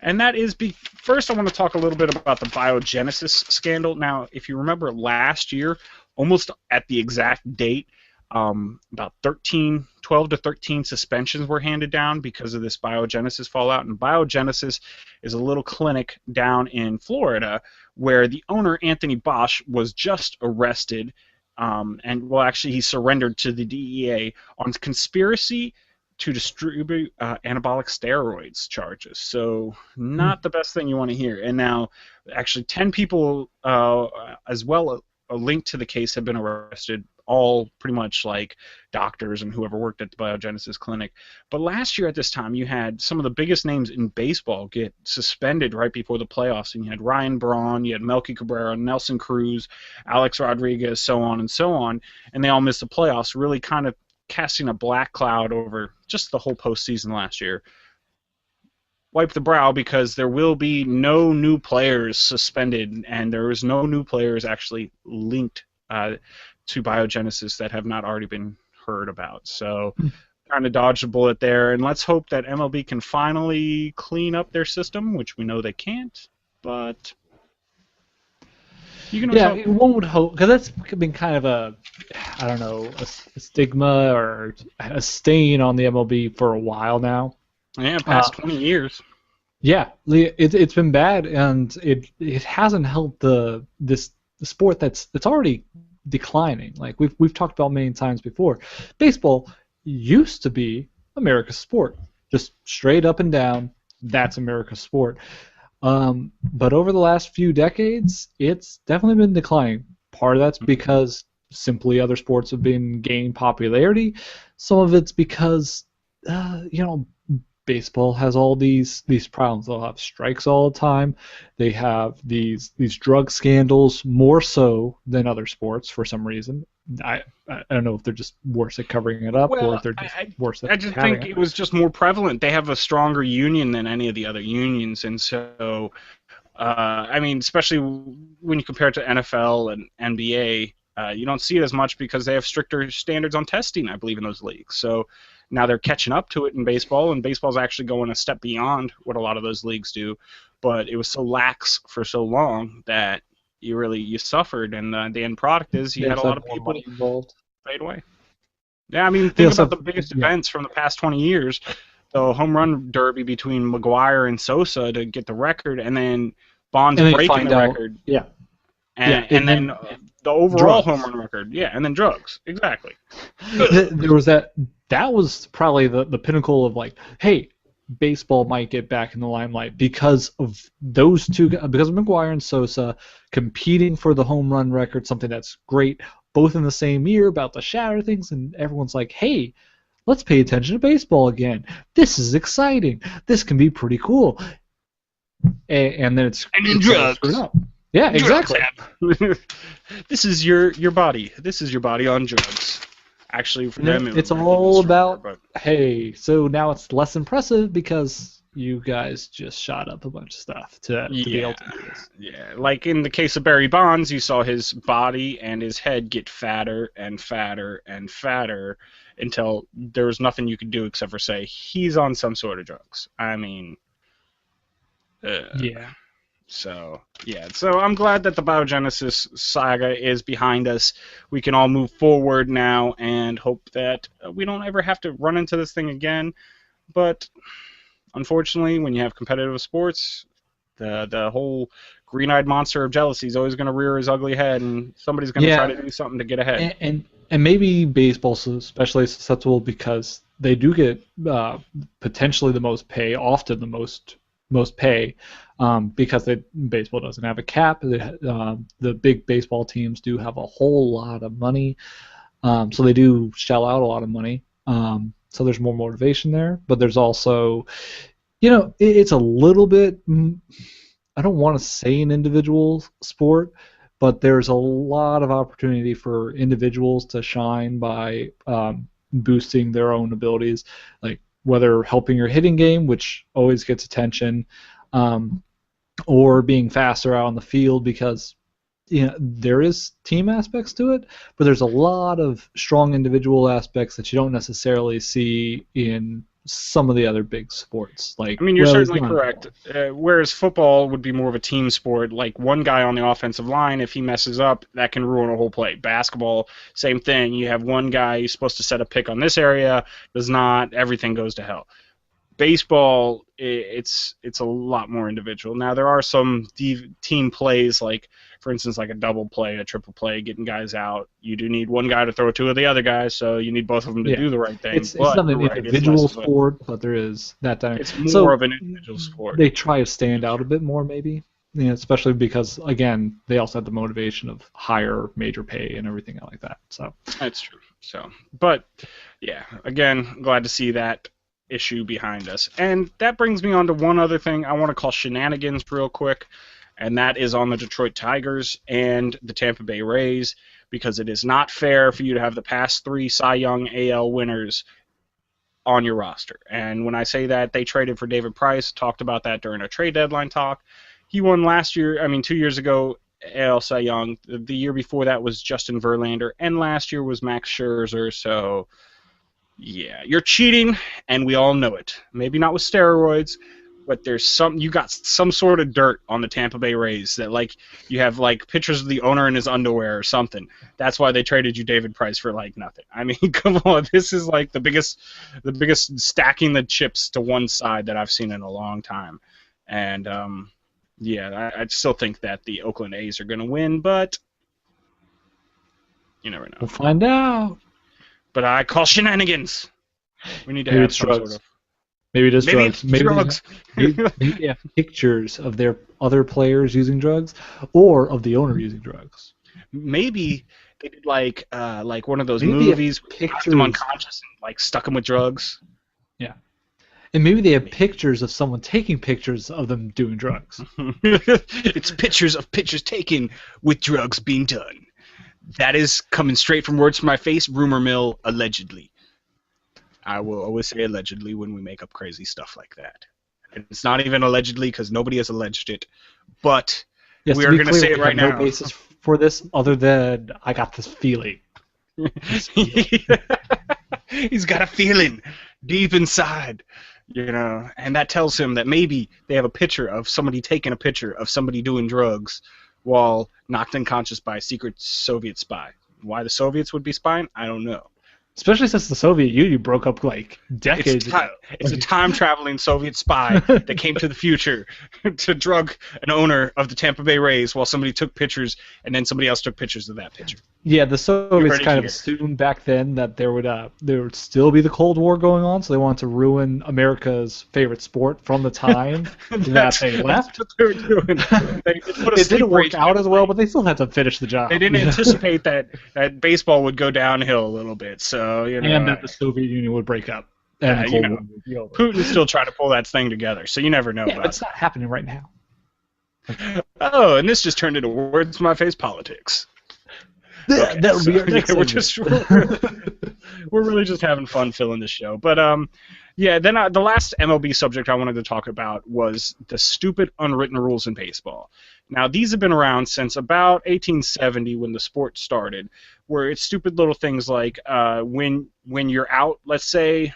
And that is first I want to talk a little bit about the biogenesis scandal. Now, if you remember last year, almost at the exact date, about 12 to 13 suspensions were handed down because of this biogenesis fallout. And biogenesis is a little clinic down in Florida where the owner, Anthony Bosch, was just arrested, and well, actually he surrendered to the DEA on conspiracy to distribute anabolic steroids charges. So not the best thing you want to hear. And now actually 10 people as well linked to the case have been arrested, all pretty much like doctors and whoever worked at the biogenesis clinic. But last year at this time, you had some of the biggest names in baseball get suspended right before the playoffs, and you had Ryan Braun, you had Melky Cabrera, Nelson Cruz, Alex Rodriguez, so on and so on, and they all missed the playoffs, really kind of casting a black cloud over just the whole postseason last year. Wipe the brow, because there will be no new players suspended, and there is no new players actually linked to biogenesis that have not already been heard about. So kind of dodged a bullet there, and let's hope that MLB can finally clean up their system, which we know they can't, but you can one would hope, because that's been kind of a stigma or a stain on the MLB for a while now. Yeah, past 20 years. Yeah, it's been bad, and it hasn't helped the sport that's already declining. Like we've talked about many times before. Baseball used to be America's sport, just straight up and down. That's America's sport. But over the last few decades, it's definitely been declining. Part of that's because simply other sports have been gaining popularity. Some of it's because baseball has all these problems. They'll have strikes all the time. They have these drug scandals more so than other sports for some reason. I don't know if they're just worse at covering it up, or if they're just worse at having it. I just think it was just more prevalent. They have a stronger union than any of the other unions, and so I mean, especially when you compare it to NFL and NBA, you don't see it as much because they have stricter standards on testing, I believe, in those leagues. So now they're catching up to it in baseball, and baseball's actually going a step beyond what a lot of those leagues do. But it was so lax for so long that you suffered, and the end product is you had a lot of people involved fade away. Yeah, I mean, think about the biggest events from the past 20 years. The home run derby between McGuire and Sosa to get the record, and then Bonds breaking the record. Yeah. And then the overall home run record. Yeah, and then drugs. Exactly. There was that was probably the pinnacle of like, hey, baseball might get back in the limelight because of those two, because of McGuire and Sosa competing for the home run record, something that's great, both in the same year, about to shatter things, and everyone's like, hey, let's pay attention to baseball again. This is exciting. This can be pretty cool. And then it's drugs. Yeah, exactly. This is your body. This is your body on drugs. Actually, for them, it's all about, hey, so now it's less impressive because you guys just shot up a bunch of stuff to be able to do this. Yeah, like in the case of Barry Bonds, you saw his body and his head get fatter and fatter and fatter until there was nothing you could do except for say, he's on some sort of drugs. I mean, yeah. So I'm glad that the biogenesis saga is behind us. We can all move forward now and hope that we don't ever have to run into this thing again. But unfortunately, when you have competitive sports, the whole green-eyed monster of jealousy is always going to rear his ugly head, and somebody's going to try to do something to get ahead. And maybe baseball's especially susceptible because they do get potentially the most pay, often the most pay, because baseball doesn't have a cap. The big baseball teams do have a whole lot of money, so they do shell out a lot of money. So there's more motivation there, but there's also, it's a little bit, I don't want to say an individual sport, but there's a lot of opportunity for individuals to shine by boosting their own abilities, like whether helping your hitting game, which always gets attention, or being faster out on the field, because there is team aspects to it, but there's a lot of strong individual aspects that you don't necessarily see in some of the other big sports. Like, I mean, you're well, it's certainly not correct. Whereas football would be more of a team sport. Like one guy on the offensive line, if he messes up, that can ruin a whole play. Basketball, same thing. You have one guy who's supposed to set a pick on this area, does not, everything goes to hell. Baseball, it's a lot more individual. Now there are some team plays, like for instance, like a double play, a triple play, getting guys out. You do need one guy to throw two of the other guys, so you need both of them to do the right thing. It's not an right, individual sport, but there is that dynamic. It's more So of an individual sport. they try to stand out a bit more, maybe. Especially because, again, they also have the motivation of higher major pay and everything like that. So that's true. So, but yeah, again, glad to see that issue behind us. And that brings me on to one other thing I want to call shenanigans real quick, and that is on the Detroit Tigers and the Tampa Bay Rays, because it is not fair for you to have the past 3 Cy Young AL winners on your roster. And when I say that, they traded for David Price, talked about that during our trade deadline talk. He won last year, 2 years ago, AL Cy Young. The year before that was Justin Verlander, and last year was Max Scherzer, so yeah, you're cheating, and we all know it. Maybe not with steroids, but you got some sort of dirt on the Tampa Bay Rays that, like, you have like pictures of the owner in his underwear or something. That's why they traded you David Price for like nothing. I mean, come on, this is like the biggest stacking the chips to one side that I've seen in a long time. And yeah, I still think that the Oakland A's are going to win, but you never know. We'll find out. But I call shenanigans. We need to have some drugs. sort of... Maybe it is drugs. Maybe drugs. Maybe they have pictures of their other players using drugs, or of the owner using drugs. Maybe they did like one of those Maybe movies, knocked them unconscious and like stuck them with drugs. Yeah. And maybe they have pictures of someone taking pictures of them doing drugs. It's pictures of pictures taken with drugs being done. That is coming straight from words from my face, rumor mill, allegedly. I will always say allegedly when we make up crazy stuff like that. And it's not even allegedly because nobody has alleged it. But yes, we are going to say it right now. No basis for this other than I got this feeling. He's got a feeling deep inside, and that tells him that maybe they have a picture of somebody taking a picture of somebody doing drugs while knocked unconscious by a secret Soviet spy. Why the Soviets would be spying, I don't know. Especially since the Soviet Union broke up like decades ago. It's a time-traveling Soviet spy that came to the future to drug an owner of the Tampa Bay Rays while somebody took pictures, and then somebody else took pictures of that picture. Yeah, the Soviets kind of assumed back then that there would still be the Cold War going on, so they wanted to ruin America's favorite sport from the time that they left. That's what they were doing. It didn't work out as well, but they still had to finish the job. They didn't anticipate that baseball would go downhill a little bit, so and that the Soviet Union would break up. And the Cold War would be over. Putin's still trying to pull that thing together, so you never know about it. It's not happening right now. Oh, and this just turned into words to my face politics. Okay, that would be our next we're really just having fun filling this show. But yeah, then the last MLB subject I wanted to talk about was the stupid unwritten rules in baseball. Now, these have been around since about 1870 when the sport started, where it's stupid little things like when you're out, let's say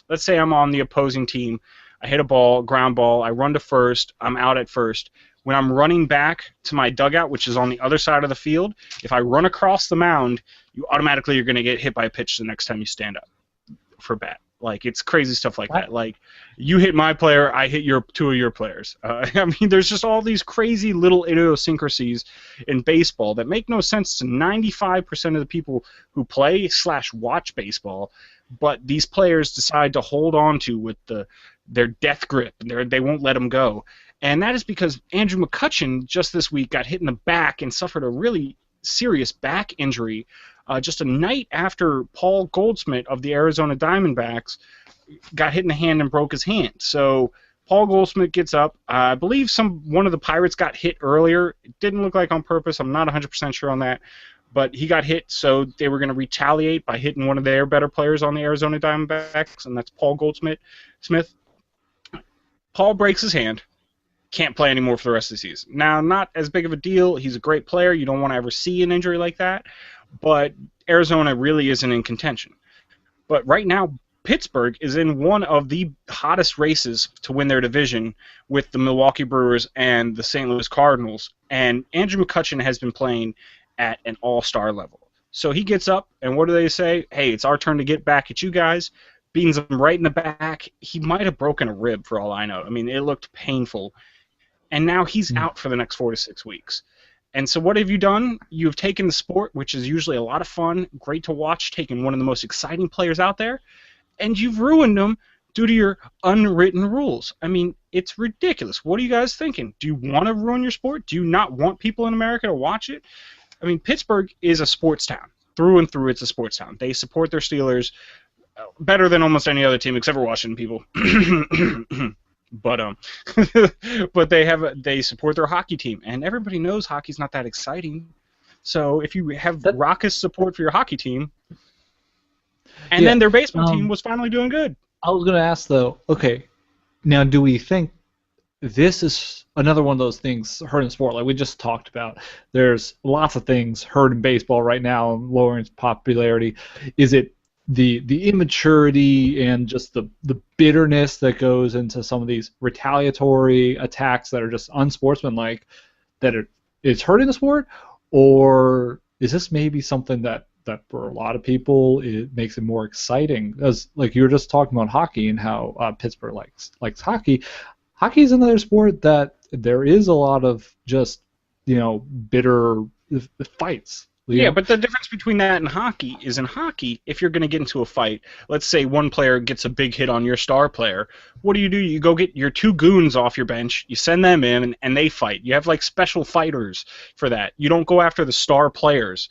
I'm on the opposing team, I hit a ball, ground ball, I run to first, I'm out at first. When I'm running back to my dugout, which is on the other side of the field, if I run across the mound, you automatically are going to get hit by a pitch the next time you stand up for bat. Like, it's crazy stuff like that. Like, you hit my player, I hit two of your players. I mean, there's just all these crazy little idiosyncrasies in baseball that make no sense to 95% of the people who play/watch baseball, but these players decide to hold on to with their death grip, and they won't let them go. And that is because Andrew McCutchen just this week got hit in the back and suffered a really serious back injury just a night after Paul Goldschmidt of the Arizona Diamondbacks got hit in the hand and broke his hand. So Paul Goldschmidt gets up. I believe one of the Pirates got hit earlier. It didn't look like on purpose. I'm not 100% sure on that. But he got hit, so they were going to retaliate by hitting one of their better players on the Arizona Diamondbacks, and that's Paul Goldschmidt. Paul breaks his hand. Can't play anymore for the rest of the season. Now, not as big of a deal. He's a great player. You don't want to ever see an injury like that. But Arizona really isn't in contention. But right now, Pittsburgh is in one of the hottest races to win their division with the Milwaukee Brewers and the St. Louis Cardinals, and Andrew McCutchen has been playing at an all-star level. So he gets up, and what do they say? Hey, it's our turn to get back at you guys. Beans him right in the back. He might have broken a rib for all I know. I mean, it looked painful. And now he's out for the next 4 to 6 weeks. And so what have you done? You've taken the sport, which is usually a lot of fun, great to watch, taken one of the most exciting players out there, and you've ruined them due to your unwritten rules. I mean, it's ridiculous. What are you guys thinking? Do you want to ruin your sport? Do you not want people in America to watch it? I mean, Pittsburgh is a sports town. Through and through, it's a sports town. They support their Steelers better than almost any other team except for Washington people. But but they support their hockey team, and everybody knows hockey's not that exciting. So if you have raucous support for your hockey team, and then their baseball team was finally doing good. I was going to ask though. Okay, now do we think this is another one of those things hurt in sport? Like we just talked about, there's lots of things hurt in baseball right now, lowering its popularity. Is it the immaturity and just the bitterness that goes into some of these retaliatory attacks that are just unsportsmanlike that it's hurting the sport, or is this maybe something that for a lot of people it makes it more exciting? As like you were just talking about hockey and how Pittsburgh likes hockey. Hockey is another sport that there is a lot of just bitter fights. Yeah, but the difference between that and hockey is in hockey, if you're going to get into a fight, let's say one player gets a big hit on your star player, what do? You go get your 2 goons off your bench, you send them in, and they fight. You have, like, special fighters for that. You don't go after the star players.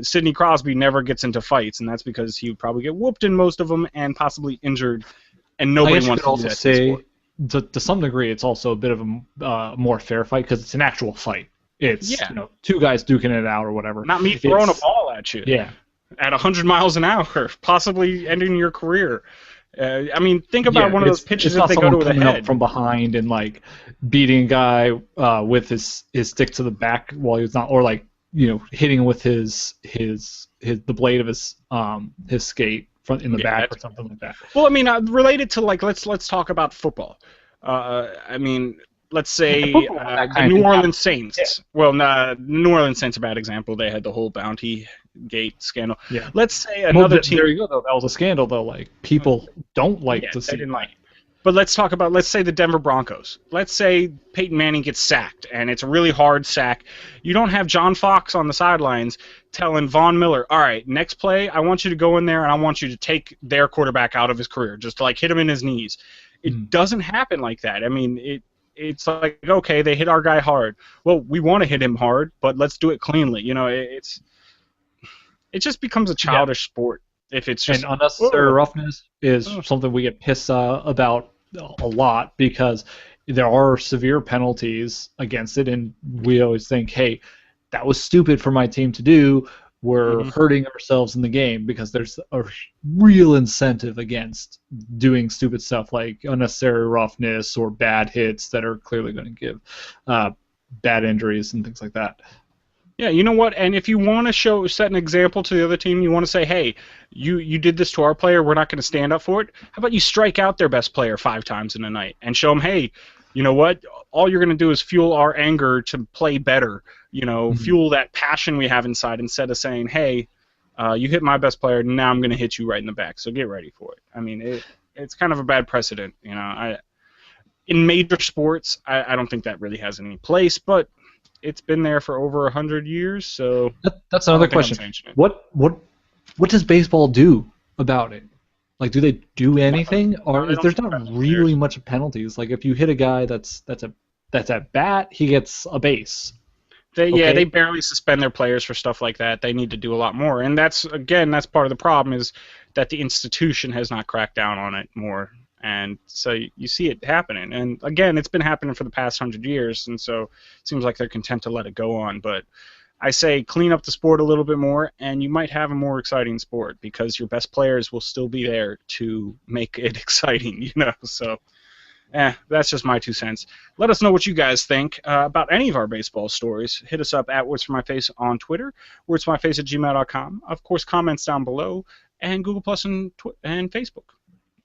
Sidney Crosby never gets into fights, and that's because he would probably get whooped in most of them and possibly injured, and nobody wants to do that in sport. To some degree, it's also a bit of a more fair fight because it's an actual fight. It's 2 guys duking it out or whatever. Not me throwing a ball at you. Yeah. At 100 miles an hour, possibly ending your career. I mean, think about one of those pitches if they go to the head. Up from behind and like beating a guy with his stick to the back while he's not, or like hitting with the blade of his skate in the back or something like that. Well, I mean, related to like let's talk about football. I mean, let's say the New Orleans Saints. Yeah. Well, New Orleans Saints are a bad example. They had the whole Bounty Gate scandal. Yeah. Let's say another team. There you go, though. That was a scandal, though. Like, people don't like to see. They didn't like it. But let's say the Denver Broncos. Let's say Peyton Manning gets sacked, and it's a really hard sack. You don't have John Fox on the sidelines telling Von Miller, all right, next play, I want you to go in there, and I want you to take their quarterback out of his career, just to, like, hit him in his knees. It doesn't happen like that. I mean, it's like, okay, they hit our guy hard. Well, we want to hit him hard, but let's do it cleanly. It just becomes a childish sport if it's just... And unnecessary roughness is something we get pissed about a lot because there are severe penalties against it, and we always think, hey, that was stupid for my team to do. We're hurting ourselves in the game because there's a real incentive against doing stupid stuff like unnecessary roughness or bad hits that are clearly going to give bad injuries and things like that. Yeah, you know what? And if you want to set an example to the other team, you want to say, hey, you did this to our player, we're not going to stand up for it. How about you strike out their best player 5 times in a night and show them, hey, you know what? All you're going to do is fuel our anger to play better. Fuel that passion we have inside instead of saying, hey, you hit my best player, now I'm going to hit you right in the back, so get ready for it. I mean, it's kind of a bad precedent. In major sports, I don't think that really has any place, but it's been there for over 100 years, so... That's another question. What does baseball do about it? Like, do they do anything, or there's not really much penalties? Like, if you hit a guy that's at bat, he gets a base. They barely suspend their players for stuff like that. They need to do a lot more, and that's part of the problem is that the institution has not cracked down on it more, and so you see it happening. And again, it's been happening for the past 100 years, and so it seems like they're content to let it go on. But I say clean up the sport a little bit more, and you might have a more exciting sport because your best players will still be there to make it exciting. So. That's just my 2 cents. Let us know what you guys think about any of our baseball stories. Hit us up at Words for My Face on Twitter, wordsformyface@gmail.com. Of course, comments down below. and Google Plus and Facebook.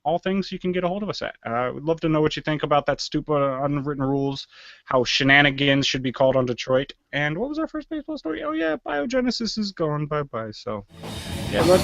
All things you can get a hold of us at. We'd love to know what you think about that stupid unwritten rules, how shenanigans should be called on Detroit, and what was our first baseball story? Oh yeah, biogenesis is gone, bye-bye. So, yeah, let's